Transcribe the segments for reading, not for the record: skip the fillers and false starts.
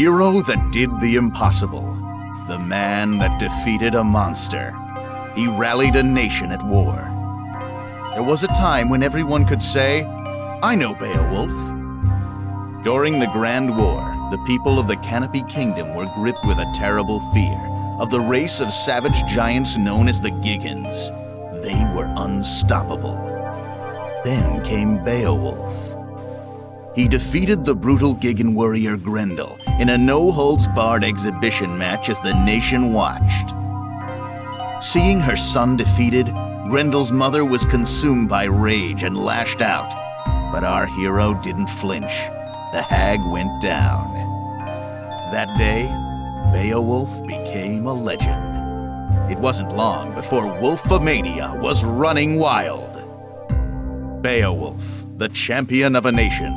hero that did the impossible. The man that defeated a monster. He rallied a nation at war. There was a time when everyone could say, "I know Beowulf." During the Grand War, the people of the Canopy Kingdom were gripped with a terrible fear of the race of savage giants known as the Giggans. They were unstoppable. Then came Beowulf. He defeated the brutal Giggan warrior Grendel in a no-holds-barred exhibition match as the nation watched. Seeing her son defeated, Grendel's mother was consumed by rage and lashed out. But our hero didn't flinch. The hag went down. That day, Beowulf became a legend. It wasn't long before Wolfomania was running wild. Beowulf, the champion of a nation,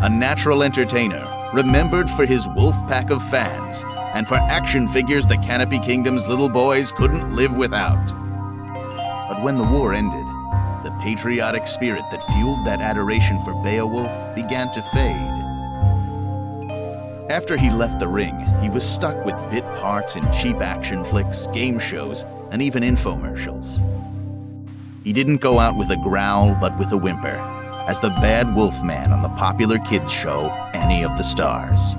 a natural entertainer, remembered for his wolf pack of fans, and for action figures the Canopy Kingdom's little boys couldn't live without. But when the war ended, the patriotic spirit that fueled that adoration for Beowulf began to fade. After he left the ring, he was stuck with bit parts in cheap action flicks, game shows, and even infomercials. He didn't go out with a growl, but with a whimper, as the bad wolf man on the popular kids show, Annie of the Stars.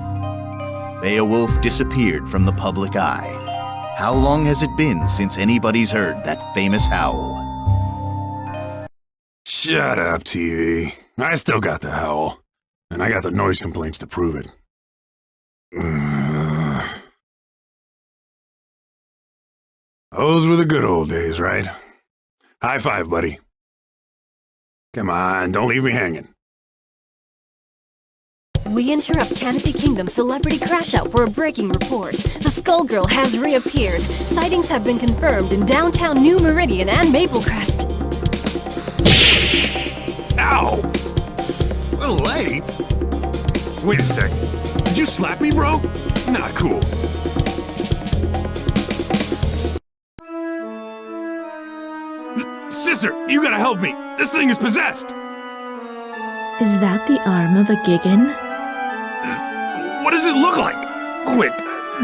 Beowulf disappeared from the public eye. How long has it been since anybody's heard that famous howl? Shut up, TV. I still got the howl. And I got the noise complaints to prove it. Those were the good old days, right? High five, buddy. Come on, don't leave me hanging. We interrupt Canopy Kingdom Celebrity Crash Out for a breaking report. The Skullgirl has reappeared. Sightings have been confirmed in downtown New Meridian and Maplecrest. Ow! A little late. Wait a sec. Did you slap me, bro? Not cool. Sister, you gotta help me. This thing is possessed. Is that the arm of a Giggan? What does it look like? Quick,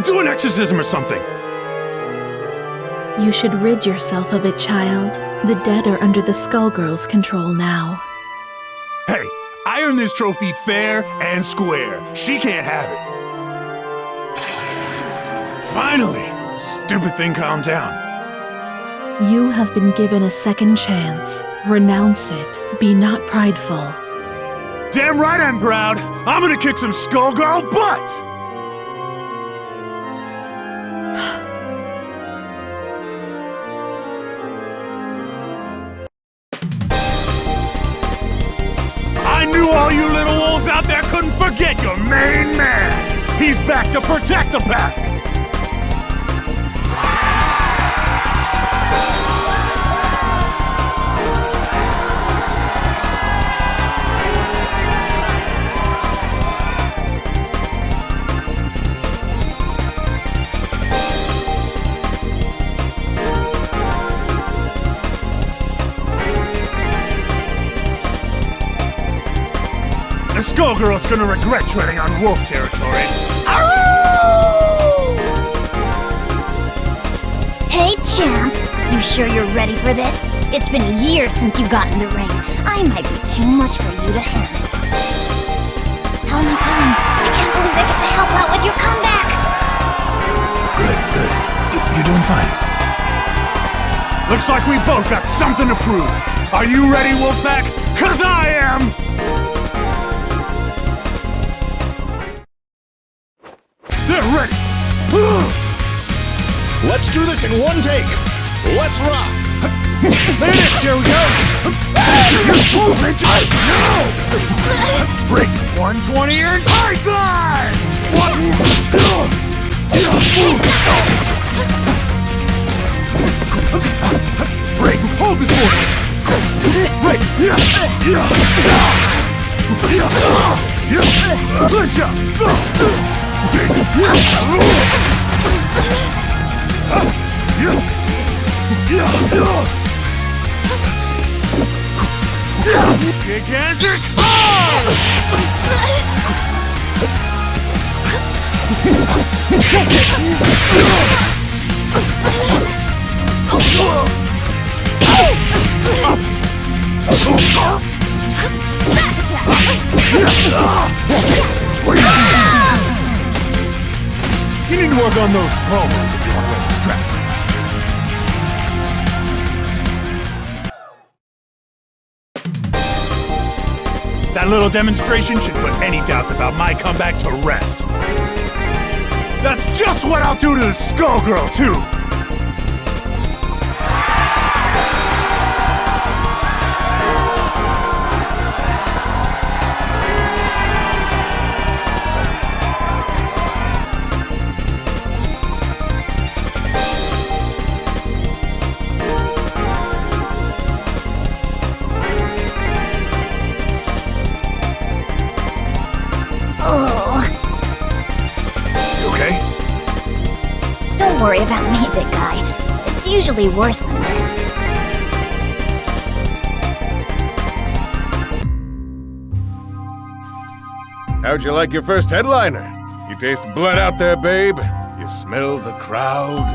do an exorcism or something. You should rid yourself of it, child. The dead are under the Skullgirls' control now. Hey, I earned this trophy fair and square. She can't have it. Finally! Stupid thing calmed down. You have been given a second chance. Renounce it. Be not prideful. Damn right I'm proud! I'm gonna kick some Skullgirl butt! I knew all you little wolves out there couldn't forget your main man! He's back to protect the pack! The Skullgirl's gonna regret treading on wolf territory. Arroo! Hey, champ. You sure you're ready for this? It's been years since you got in the ring. I might be too much for you to handle. How am I doing? I can't believe I get to help out with your comeback. Good. You're doing fine. Looks like we both got something to prove. Are you ready, Wolfpack? 'Cause I am! They're ready! Let's do this in one take! Let's rock! There it is! Here we go! Break 120 and high five! Break! Hold this for me! Break! Good job! Gigantic! You need to work on those promos if you want to win the strap. That little demonstration should put any doubts about my comeback to rest. That's just what I'll do to the Skullgirl, too! Don't worry about me, big guy. It's usually worse than this. How'd you like your first headliner? You taste blood out there, babe? You smell the crowd?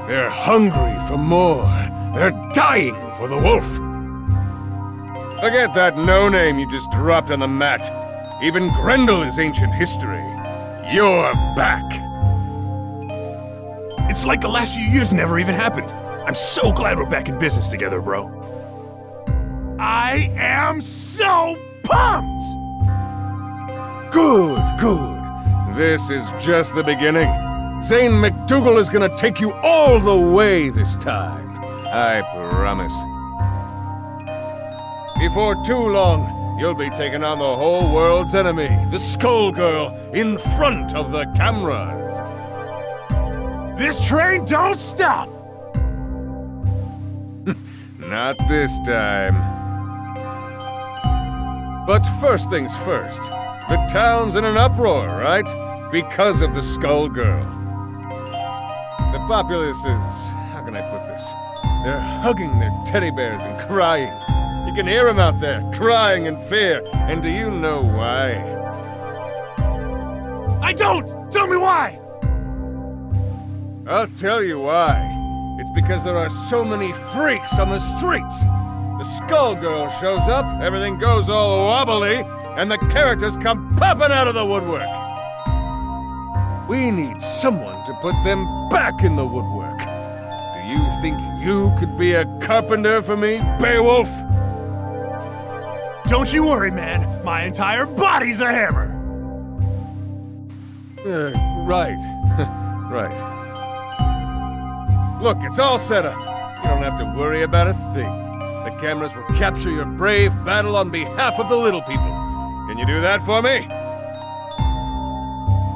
They're hungry for more. They're dying for the wolf. Forget that no-name you just dropped on the mat. Even Grendel is ancient history. You're back. It's like the last few years never even happened. I'm so glad we're back in business together, bro. I am so pumped! Good, good. This is just the beginning. Zane McDougal is gonna take you all the way this time. I promise. Before too long, you'll be taking on the whole world's enemy, the Skullgirl, in front of the cameras. This train don't stop! Not this time. But first things first. The town's in an uproar, right? Because of the Skullgirl. The populace is... how can I put this? They're hugging their teddy bears and crying. You can hear them out there, crying in fear. And do you know why? I don't! Tell me why! I'll tell you why. It's because there are so many freaks on the streets. The Skullgirl shows up, everything goes all wobbly, and the characters come popping out of the woodwork. We need someone to put them back in the woodwork. Do you think you could be a carpenter for me, Beowulf? Don't you worry, man. My entire body's a hammer. Right. Right. Look, it's all set up. You don't have to worry about a thing. The cameras will capture your brave battle on behalf of the little people. Can you do that for me?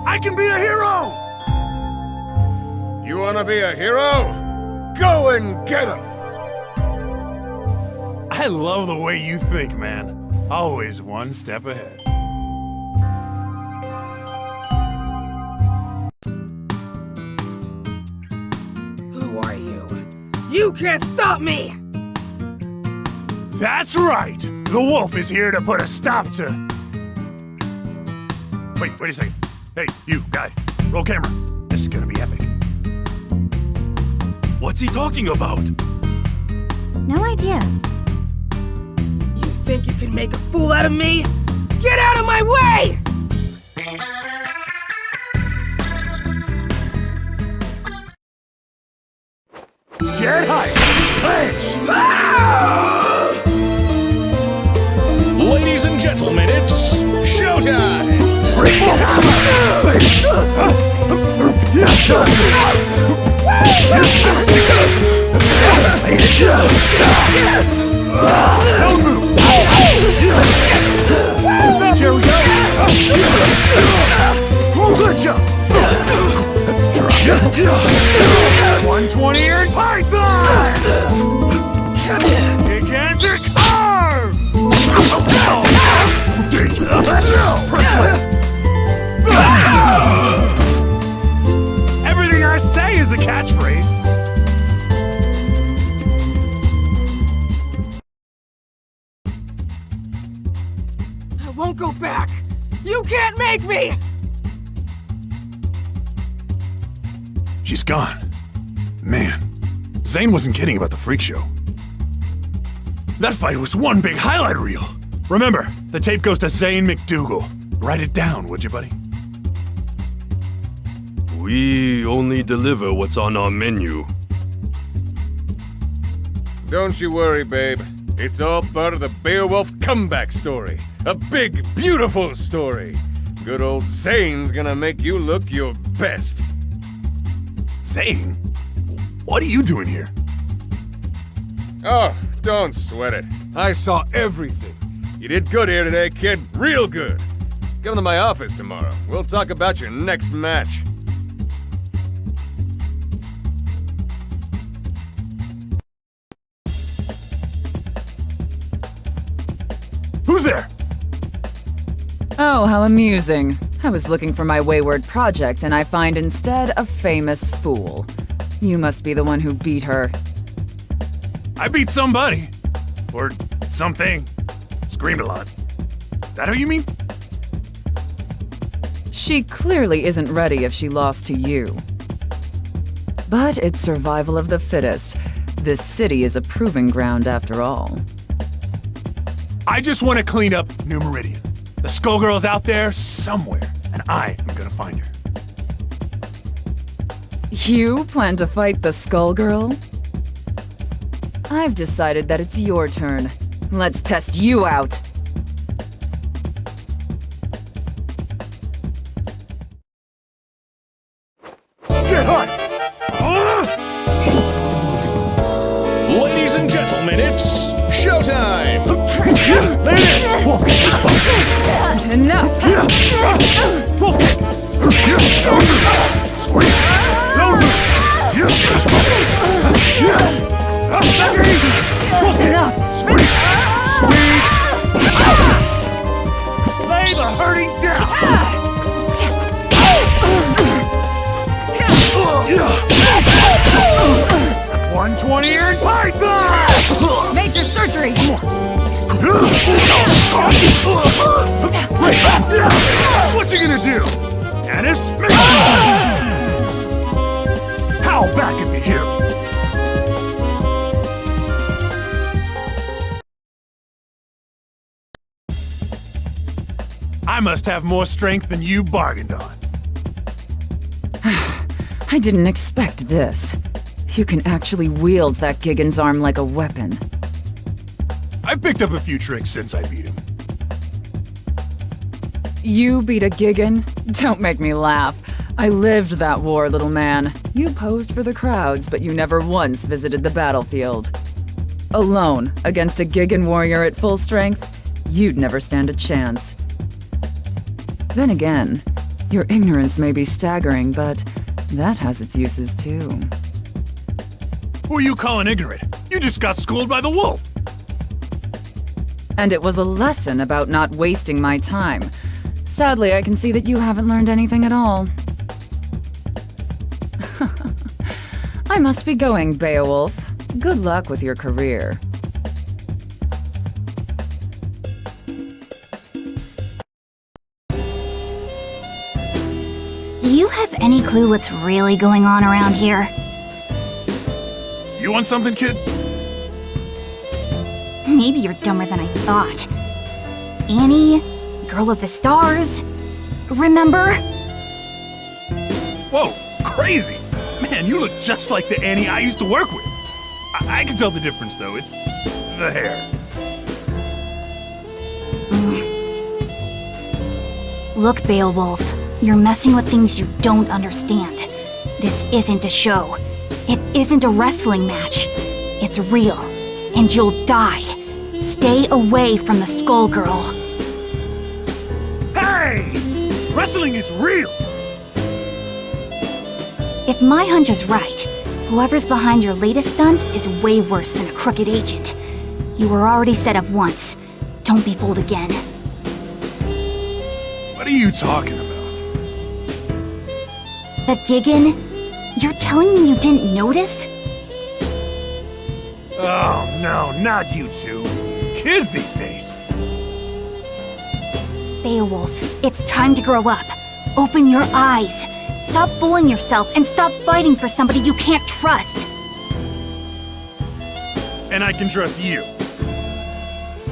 I can be a hero! You wanna be a hero? Go and get him! I love the way you think, man. Always one step ahead. Who are you? You can't stop me! That's right! The wolf is here to put a stop to... Wait a second. Hey, you, guy. Roll camera. This is gonna be epic. What's he talking about? No idea. You think you can make a fool out of me? Get out of my way! Get high! Ladies and gentlemen, it's showtime! Don't move! Here we go! Good jump! 120 earned Python! Gigantic arm! Press left! Everything I say is a catchphrase. I won't go back! You can't make me! She's gone. Man, Zane wasn't kidding about the freak show. That fight was one big highlight reel. Remember, the tape goes to Zane McDougal. Write it down, would you, buddy? We only deliver what's on our menu. Don't you worry, babe. It's all part of the Beowulf comeback story. A big, beautiful story. Good old Zane's gonna make you look your best. Zane? What are you doing here? Oh, don't sweat it. I saw everything. You did good here today, kid. Real good. Come to my office tomorrow. We'll talk about your next match. Who's there? Oh, how amusing. I was looking for my wayward project, and I find instead a famous fool. You must be the one who beat her. I beat somebody. Or something. Screamed a lot. That who you mean? She clearly isn't ready if she lost to you. But it's survival of the fittest. This city is a proving ground after all. I just want to clean up New Meridian. The skullgirl's out there somewhere, and I am gonna find her. You plan to fight the skullgirl? I've decided that it's your turn. Let's test you out. Get hot! Ladies and gentlemen, it's showtime! Lady! Wolf! Enough! Wolf! Squeak! Enough! Sweet! Sweet! Lay the hurting down! 120 ear python! Major surgery! What you gonna do? Anis? Howl back if you hear me. I must have more strength than you bargained on. I didn't expect this. You can actually wield that Gigan's arm like a weapon. I've picked up a few tricks since I beat him. You beat a Gigan? Don't make me laugh. I lived that war, little man. You posed for the crowds, but you never once visited the battlefield. Alone, against a Gigan warrior at full strength, you'd never stand a chance. Then again, your ignorance may be staggering, but that has its uses too. Who are you calling ignorant? You just got schooled by the wolf. And it was a lesson about not wasting my time. Sadly, I can see that you haven't learned anything at all. I must be going, Beowulf. Good luck with your career. Do you have any clue what's really going on around here? You want something, kid? Maybe you're dumber than I thought. Annie, Girl of the Stars, remember? Whoa, crazy! Man, you look just like the Annie I used to work with. I can tell the difference, though. It's the hair. Look, Beowulf, you're messing with things you don't understand. This isn't a show. It isn't a wrestling match. It's real, and you'll die. Stay away from the skullgirl. Hey! Wrestling is real! If my hunch is right, whoever's behind your latest stunt is way worse than a crooked agent. You were already set up once. Don't be fooled again. What are you talking about? The Gigan? You're telling me you didn't notice? Oh, no, not you two. Kids these days. Beowulf, it's time to grow up. Open your eyes. Stop fooling yourself and stop fighting for somebody you can't trust. And I can trust you.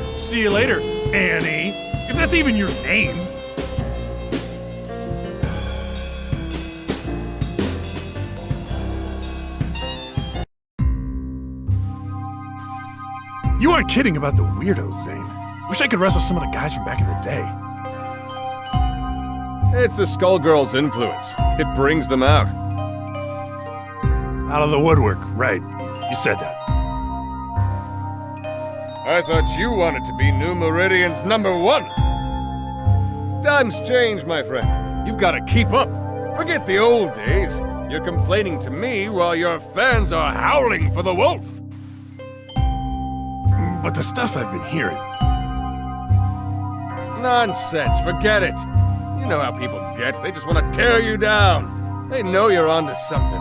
See you later, Annie. If that's even your name. You aren't kidding about the weirdos, Zane. Wish I could wrestle some of the guys from back in the day. It's the skullgirls' influence. It brings them out. Out of the woodwork, right. You said that. I thought you wanted to be New Meridian's #1. Times change, my friend. You've got to keep up. Forget the old days. You're complaining to me while your fans are howling for the wolf. But the stuff I've been hearing... Nonsense, forget it. You know how people get. They just want to tear you down. They know you're onto something.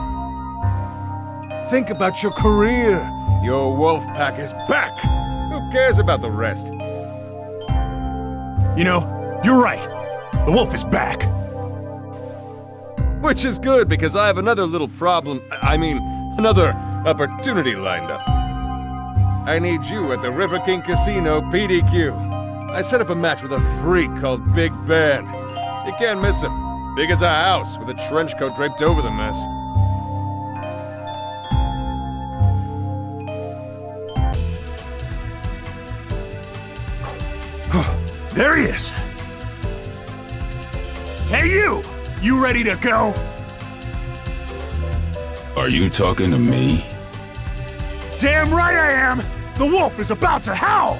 Think about your career. Your wolf pack is back. Who cares about the rest? You know, you're right. The wolf is back. Which is good, because I have another little problem. Another opportunity lined up. I need you at the River King Casino PDQ. I set up a match with a freak called Big Ben. You can't miss him. Big as a house, with a trench coat draped over the mess. There he is. Hey, you! You ready to go? Are you talking to me? Damn right I am! The wolf is about to howl!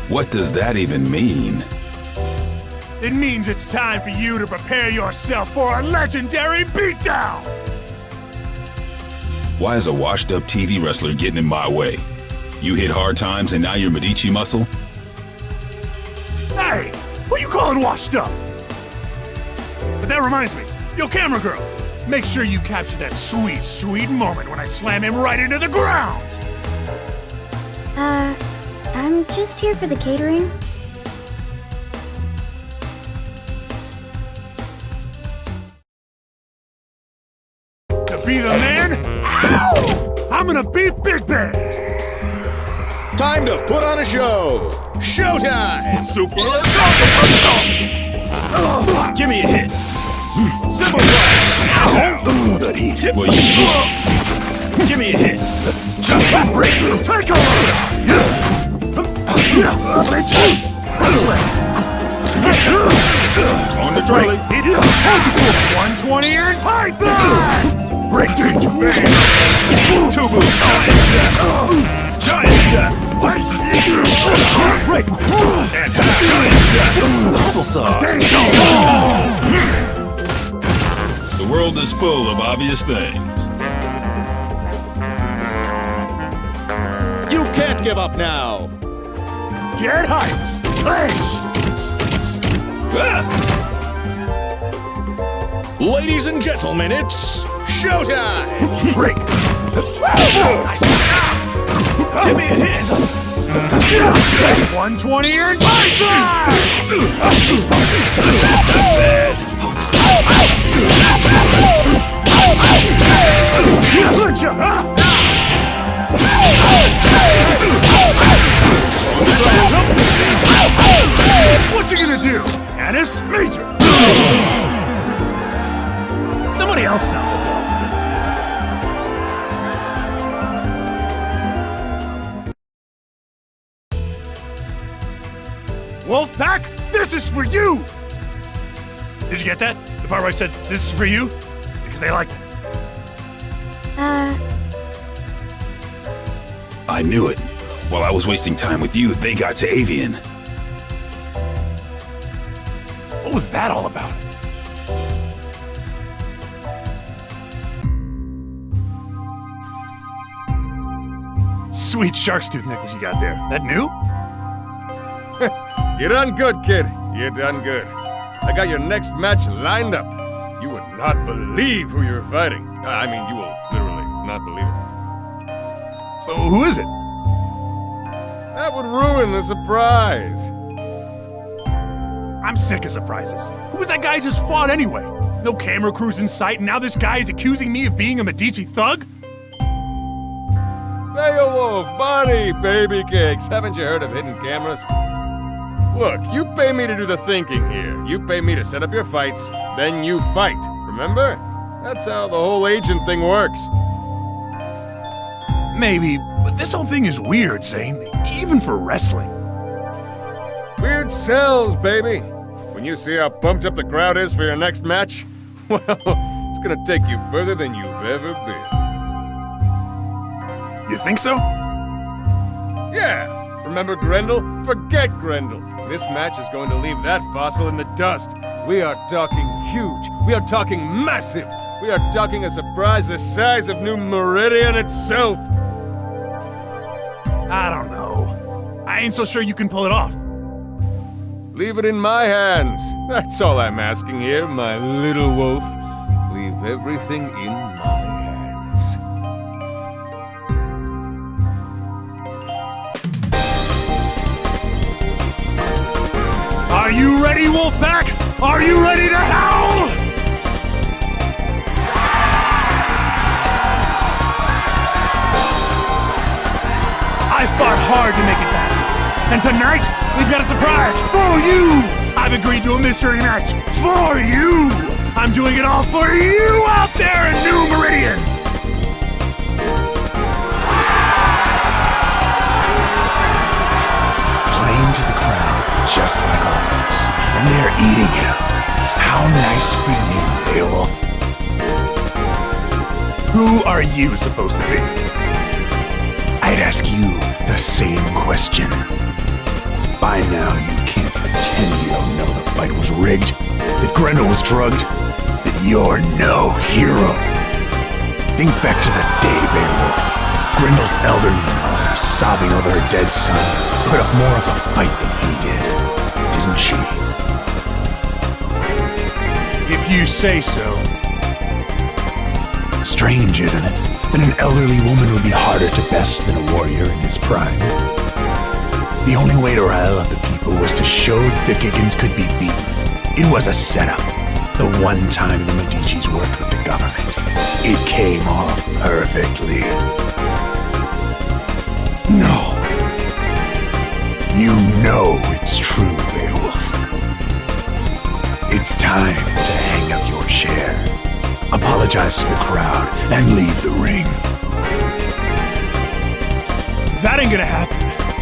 What does that even mean? It means it's time for you to prepare yourself for a legendary beatdown! Why is a washed-up TV wrestler getting in my way? You hit hard times and now you're Medici muscle? Hey! Who you calling washed up? But that reminds me, yo camera girl, make sure you capture that sweet, sweet moment when I slam him right into the ground! I'm just here for the catering. To be the man, ow! I'm gonna beat Big Ben! Time to put on a show! Showtime! Super! Give me a hit! Simple Ow! Good heat! Well, you... Give me a hit! Break! Take over! On the trolley! 120 and Python! Break danger bang! Two moves! Giant step! What? Break! And half! Giant step! Applesauce! The world is full of obvious things. You can't give up now! Get hyped! Ladies and gentlemen, it's showtime! Break! Give me a hit! 120 and Python! Good job, huh? What you gonna do? Anis? Major! Somebody else sound the bell. Wolfpack, this is for you! Did you get that? The part where I said, this is for you? Because they liked it. I knew it. While I was wasting time with you, they got to Avian. What was that all about? Sweet shark's tooth necklace you got there. That new? You done good, kid. You done good. I got your next match lined up. You would not believe who you're fighting. You will literally not believe it. So who is it? That would ruin the surprise. I'm sick of surprises. Who was that guy who just fought anyway? No camera crews in sight, and now this guy is accusing me of being a Medici thug? Beowulf, buddy, baby cakes. Haven't you heard of hidden cameras? Look, you pay me to do the thinking here. You pay me to set up your fights, then you fight. Remember? That's how the whole agent thing works. Maybe, but this whole thing is weird, Zane. Even for wrestling. Weird sells, baby. When you see how pumped up the crowd is for your next match, well, it's gonna take you further than you've ever been. You think so? Yeah! Remember Grendel? Forget Grendel. This match is going to leave that fossil in the dust. We are talking huge. We are talking massive. We are talking a surprise the size of New Meridian itself. I don't know. I ain't so sure you can pull it off. Leave it in my hands. That's all I'm asking here, my little wolf. Leave everything in my hands. Are you ready, Wolfpack? Are you ready to howl? I fought hard to make it back. And tonight, we've got a surprise for you! I've agreed to a mystery match for you! I'm doing it all for you out there in New Meridian! Playing to the crowd, just like always. And they're eating it up. How nice for you, Beowulf. Who are you supposed to be? I'd ask you the same question. By now, you can't pretend you don't know the fight was rigged, that Grendel was drugged, that you're no hero. Think back to the day, Beowulf. Grendel's elderly mother, sobbing over her dead son, put up more of a fight than he did, didn't she? If you say so. Strange, isn't it, that an elderly woman would be harder to best than a warrior in his prime? The only way to rile up the people was to show that the Giggans could be beaten. It was a setup. The one time the Medicis worked with the government. It came off perfectly. No. You know it's true, Beowulf. It's time to hang up your chair. Apologize to the crowd and leave the ring. That ain't gonna happen.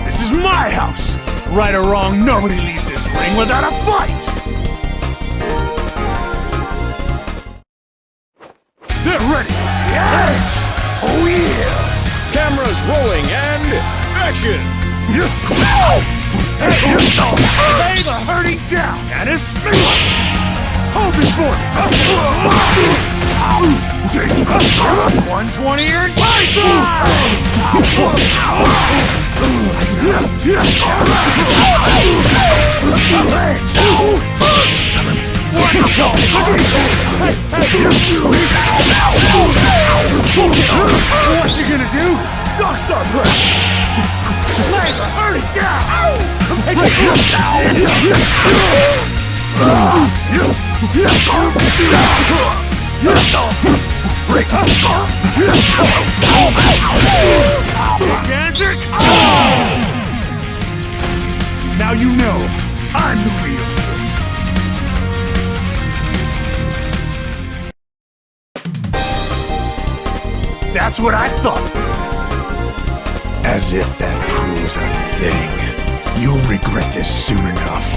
This is my house! Right or wrong, nobody leaves this ring without a fight! They're ready! Yes! Oh yeah! Cameras rolling and action! Lay the hurting down, Anis! Hold this for me! 120 or What you gonna do? Dog star press! Lay the hurting down! Gigantic! Now you know I'm the real deal. That's what I thought. As if that proves a thing. You'll regret this soon enough.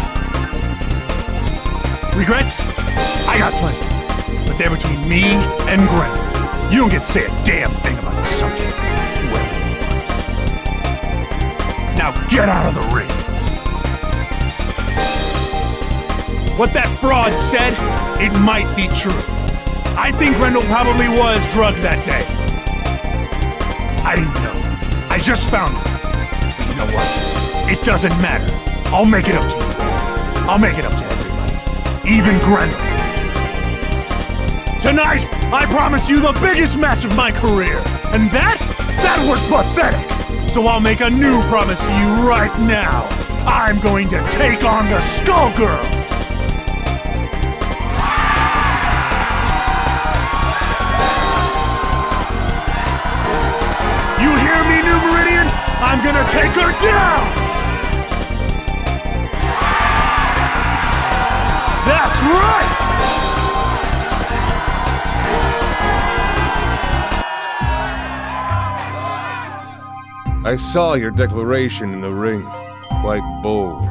Regrets? I got plenty. But they're between me and Grendel. You don't get to say a damn thing about the subject. Well, now get out of the ring. What that fraud said, it might be true. I think Grendel probably was drugged that day. I didn't know. I just found it. But you know what? It doesn't matter. I'll make it up to you all. I'll make it up to everybody. Even Grendel. Tonight, I promise you the biggest match of my career. And that was pathetic. So I'll make a new promise to you right now. I'm going to take on the Skullgirl. Take her down! That's right! I saw your declaration in the ring. Quite bold.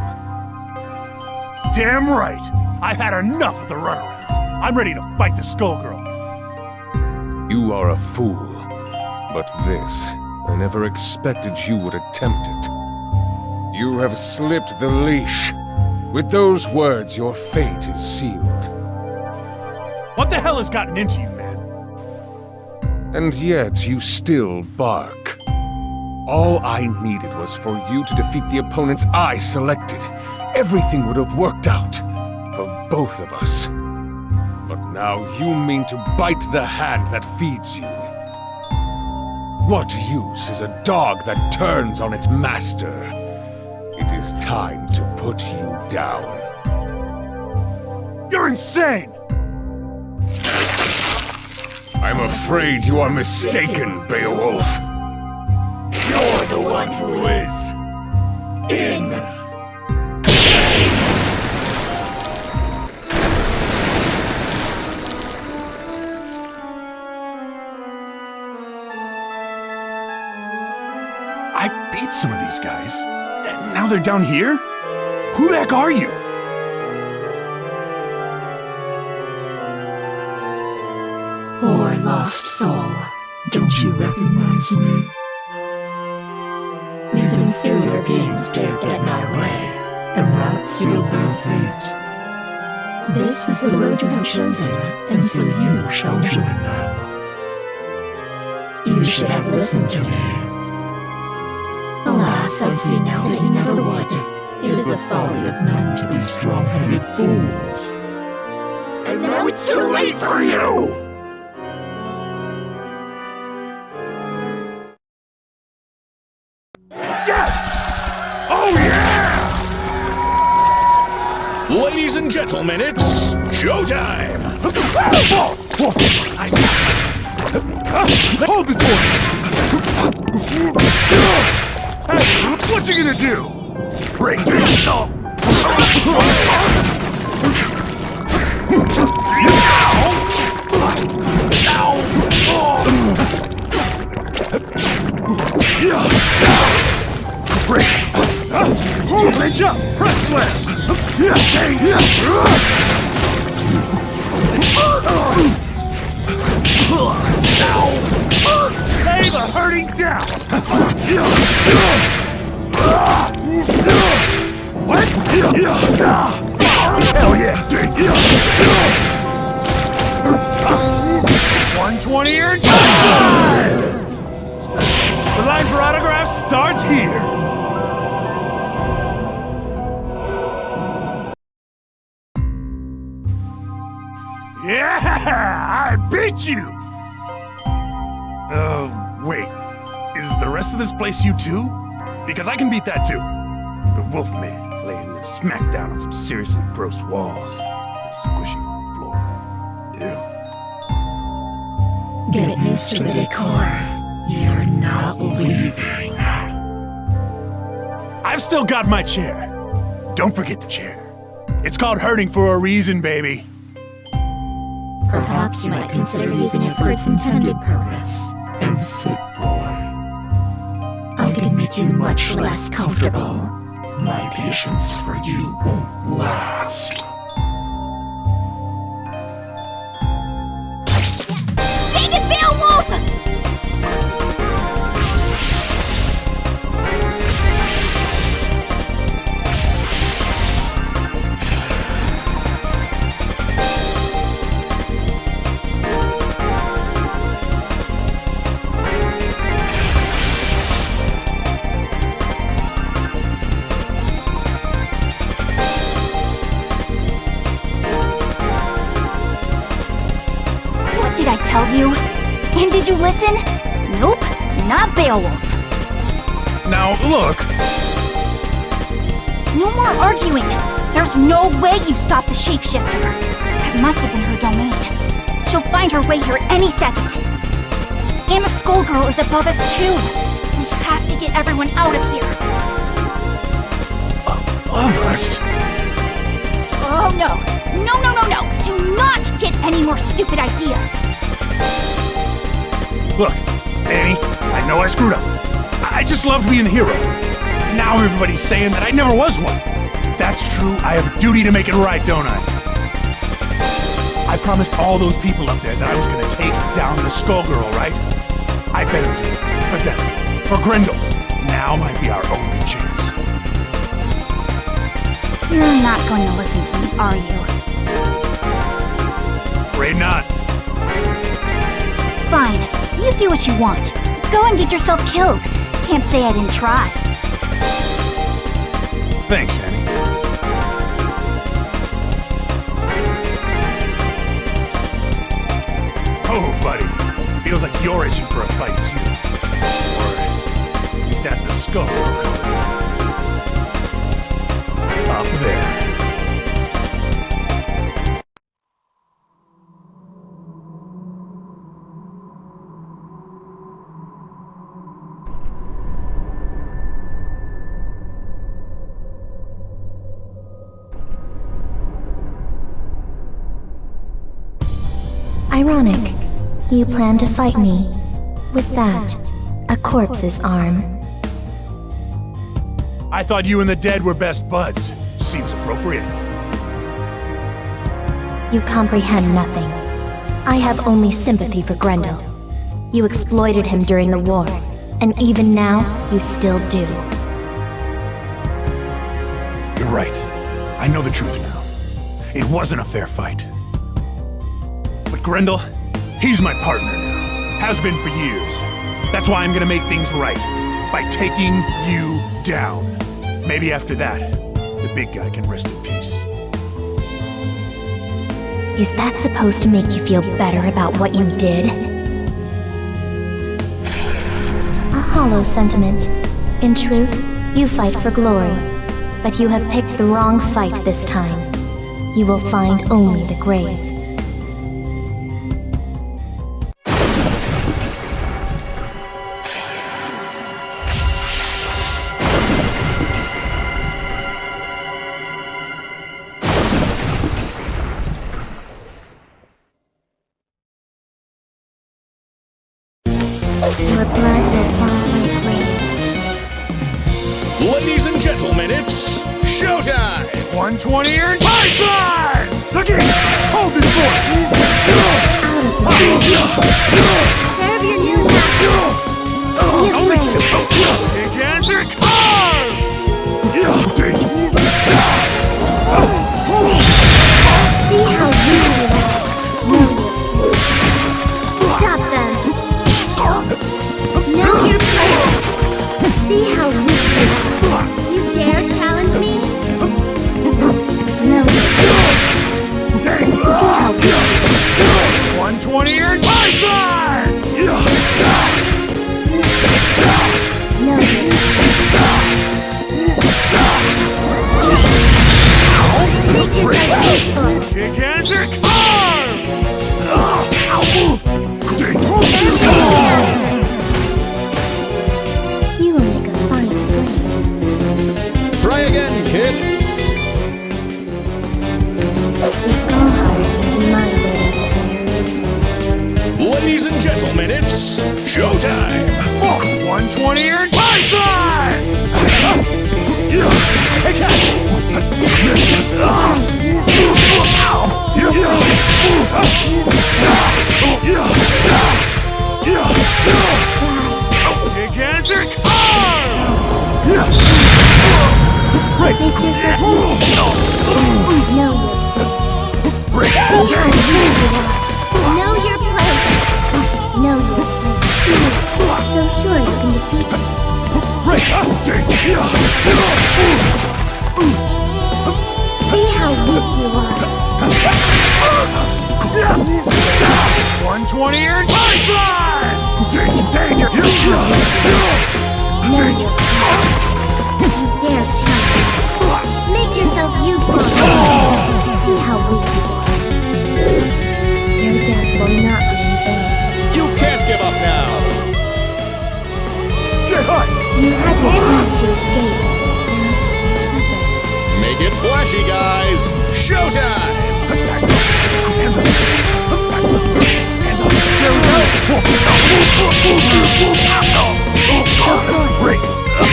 Damn right! I've had enough of the runaround. I'm ready to fight the Skullgirl. You are a fool. But this, I never expected you would attempt it. You have slipped the leash. With those words, your fate is sealed. What the hell has gotten into you, man? And yet, you still bark. All I needed was for you to defeat the opponents I selected. Everything would have worked out for both of us. But now you mean to bite the hand that feeds you. What use is a dog that turns on its master? It is time to put you down. You're insane! I'm afraid you are mistaken, Beowulf. You're the one who is in. I beat some of these guys, and now they're down here? Who the heck are you? Poor lost soul, don't you recognize me? These inferior beings dared get in our way, and that sealed their fate. This is the road you have chosen, and so you shall join them. You should have listened to me. Alas, I see now that you never would. It is the folly of men to be strong-headed fools. And now it's too late for you! Ladies and gentlemen, it's showtime! Hold this one! Hey, what you gonna do? Break it! Reach up! Press slam! Lay the hurting down! What? Hell yeah! 120 earned time! The line for autographs starts here! Yeah! I beat you! Wait. Is the rest of this place you too? Because I can beat that too. The Wolfman laying a smackdown on some seriously gross walls. And squishy floor. Ew. Get used to the decor. You're not leaving. I've still got my chair. Don't forget the chair. It's called hurting for a reason, baby. Perhaps you might consider using it for its intended purpose. And sit, boy. I can make you much less comfortable. My patience for you won't last. Dang it, Beowulf! Did I tell you? And did you listen? Nope, not Beowulf. Now, look. No more arguing. There's no way you stop the shapeshifter. That must have been her domain. She'll find her way here any second. And the skullgirl is above us too. We have to get everyone out of here. Of us? Oh no. No, no, no, no. Do not get any more stupid ideas. Look, Annie, I know I screwed up. I just loved being the hero. Now everybody's saying that I never was one. If that's true, I have a duty to make it right, don't I? I promised all those people up there that I was gonna take down the Skullgirl, right? I better do it. For them. For Grendel. Now might be our only chance. You're not going to listen to me, are you? Afraid not. Fine. You do what you want. Go and get yourself killed. Can't say I didn't try. Thanks, Annie. Oh, buddy. Feels like you're itching for a fight, too. Or is that the skull up there? Ironic. You plan to fight me with that, a corpse's arm. I thought you and the dead were best buds. Seems appropriate. You comprehend nothing. I have only sympathy for Grendel. You exploited him during the war, and even now, you still do. You're right. I know the truth now. It wasn't a fair fight. But Grendel, he's my partner now. Has been for years. That's why I'm gonna make things right. By taking you down. Maybe after that, the big guy can rest in peace. Is that supposed to make you feel better about what you did? A hollow sentiment. In truth, you fight for glory. But you have picked the wrong fight this time. You will find only the grave. Your blood will fall like rain. Ladies and gentlemen, it's showtime! 120 and pipeline! Again! Hold this fort! Serve your new master. He is ready. Gigantic arm! See how you react. Stop them. Know your place. See how weak you are. You dare challenge me? Know your place. See how weak you are. 120 and pipeline! Know your place. Make yourself peaceful. Gigantic arm! You will make a fine slave. Try again, kid. The skull heart is my burden to bear. Ladies and gentlemen, it's showtime! 120 and pipeline! Take Gigantic arm! Make yourself useful. Know your place. Know your place. So sure you can defeat me. See how weak you are. 120 and pipeline! Danger! Know your place. You dare challenge me. Make yourself useful. See how weak you are. Your death will not be in vain. You can't give up now! Get hot! escape. Suffer. Make it flashy, guys! Showtime! Hands up! Hands up! Break! I'm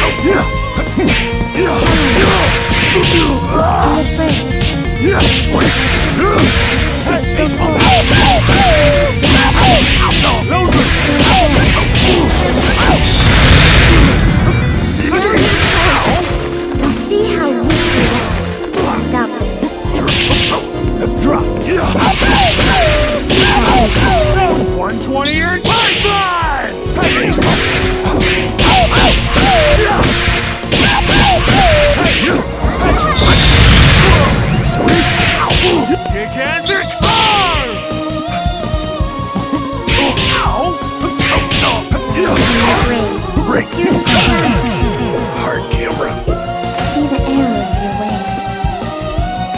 afraid. Baseball! See how weak you are. Stop it. Drop! 120 or pipeline! Hey, baseball! Sweet! Kick hands are hard! Break! Here's a secret. Hard camera. See the arrow in your wings.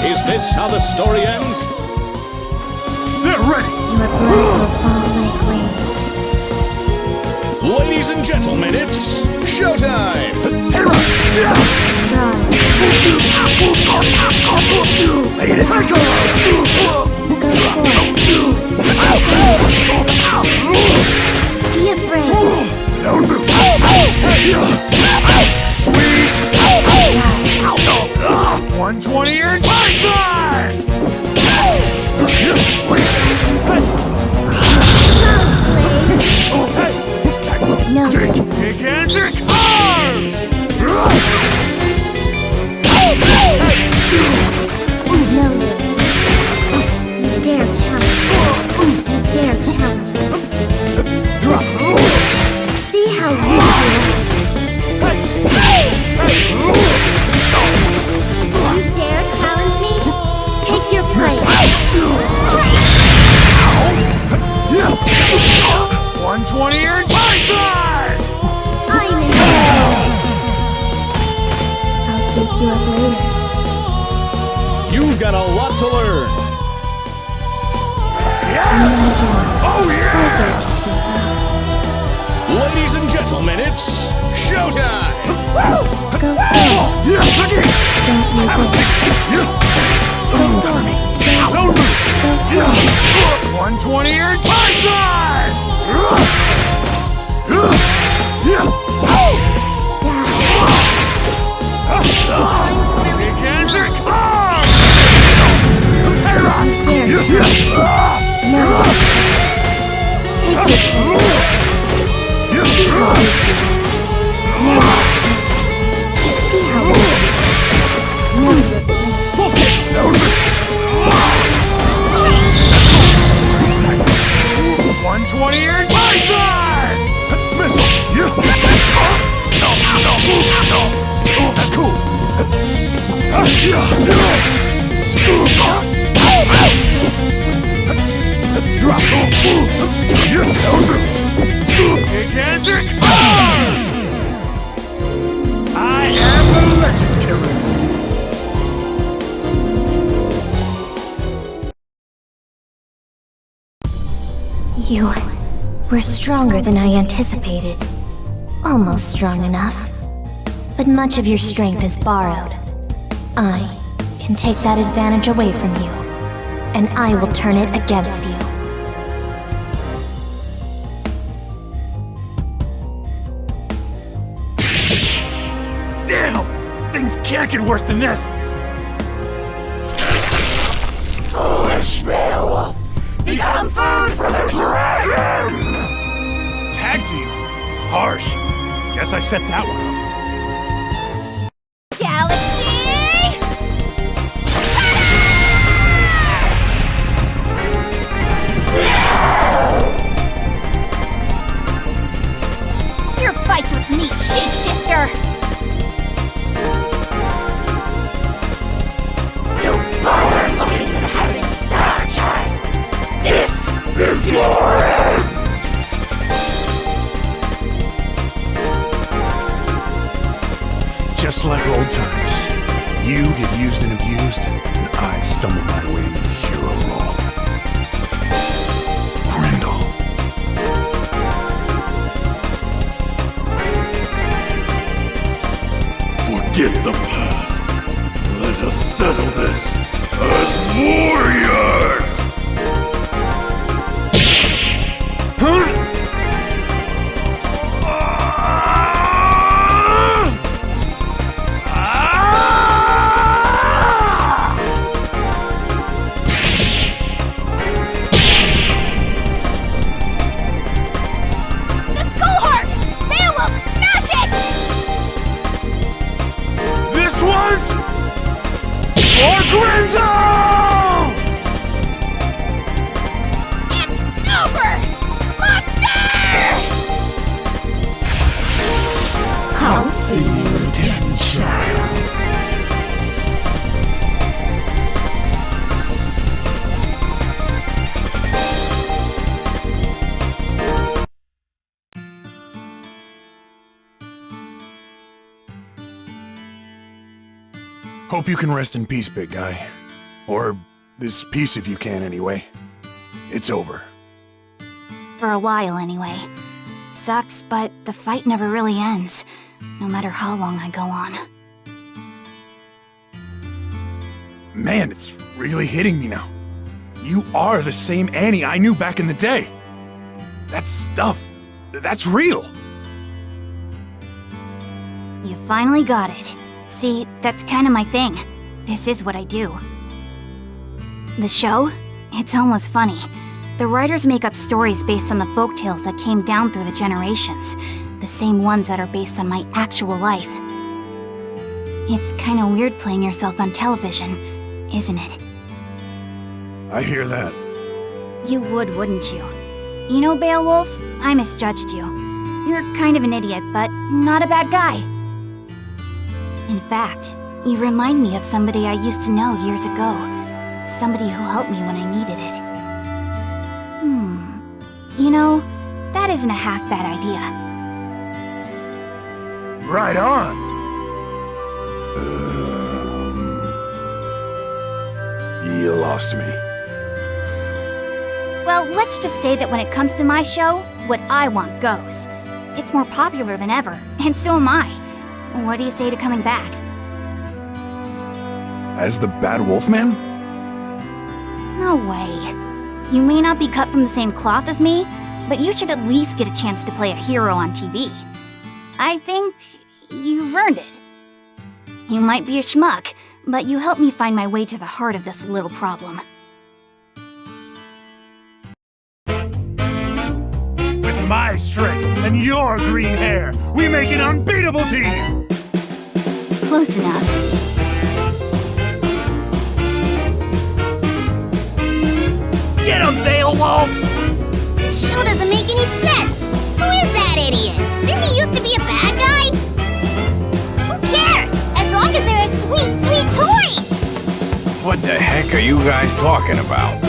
Is this how the story ends? They're ready! Your blood will fall like rain. Ladies and gentlemen, it's showtime! Hey, run! Strong. Hey, take off! Go forward. Be afraid. Sweet! 120 or pipeline! No. Kick hands are hard! No. You dare challenge me. You dare challenge me. Drop! See how weak you are. You dare challenge me? Take your place. 120 or pipeline! I'm in I'll sweep you up later. You've got a lot to learn. Oh, yeah! Ladies and gentlemen, it's showtime! Go forward. Don't resist. Go forward. Go forward. 120 or pipeline! Kick hands are hard! You dare No. Take it. See how weak you are. See how weak you are. Know your place. 120 or pipeline! Missile! That's cool! Drop! Kick hands are hard! I am the legend killer! You were stronger than I anticipated. Almost strong enough. But much of your strength is borrowed. I can take that advantage away from you, and I will turn it against you. Damn! Things can't get worse than this! Foolish Beowulf! Become food for the dragon! Tag team? Harsh. Guess I set that one up. Your fights with me, shapeshifter! Don't bother looking at having star time! This is your end! Just like old times. You get used and abused, and I stumble my way into the hero role. Grendel. this as warriors! Huh? The skull heart! Beowulf, smash it! This one's for Grinzo! It's over! Monster! I'll see you again, child. Hope you can rest in peace, big guy. Or this piece of you can, anyway. It's over. For a while, anyway. Sucks, but the fight never really ends, no matter how long I go on. Man, it's really hitting me now. You are the same Annie I knew back in the day. That stuff, that's real. You finally got it. See, that's kind of my thing. This is what I do. The show? It's almost funny. The writers make up stories based on the folktales that came down through the generations. The same ones that are based on my actual life. It's kind of weird playing yourself on television, isn't it? I hear that. You would, wouldn't you? You know, Beowulf, I misjudged you. You're kind of an idiot, but not a bad guy. In fact, you remind me of somebody I used to know years ago. Somebody who helped me when I needed it. You know, that isn't a half-bad idea. Right on. You lost me. Well, let's just say that when it comes to my show, what I want goes. It's more popular than ever, and so am I. What do you say to coming back? As the Bad Wolfman? No way. You may not be cut from the same cloth as me, but you should at least get a chance to play a hero on TV. I think you've earned it. You might be a schmuck, but you helped me find my way to the heart of this little problem. With my strength and your green hair, we make an unbeatable team! Close enough. Get him, Beowulf! This show doesn't make any sense! Who is that idiot? Didn't he used to be a bad guy? Who cares? As long as there are sweet, sweet toys! What the heck are you guys talking about?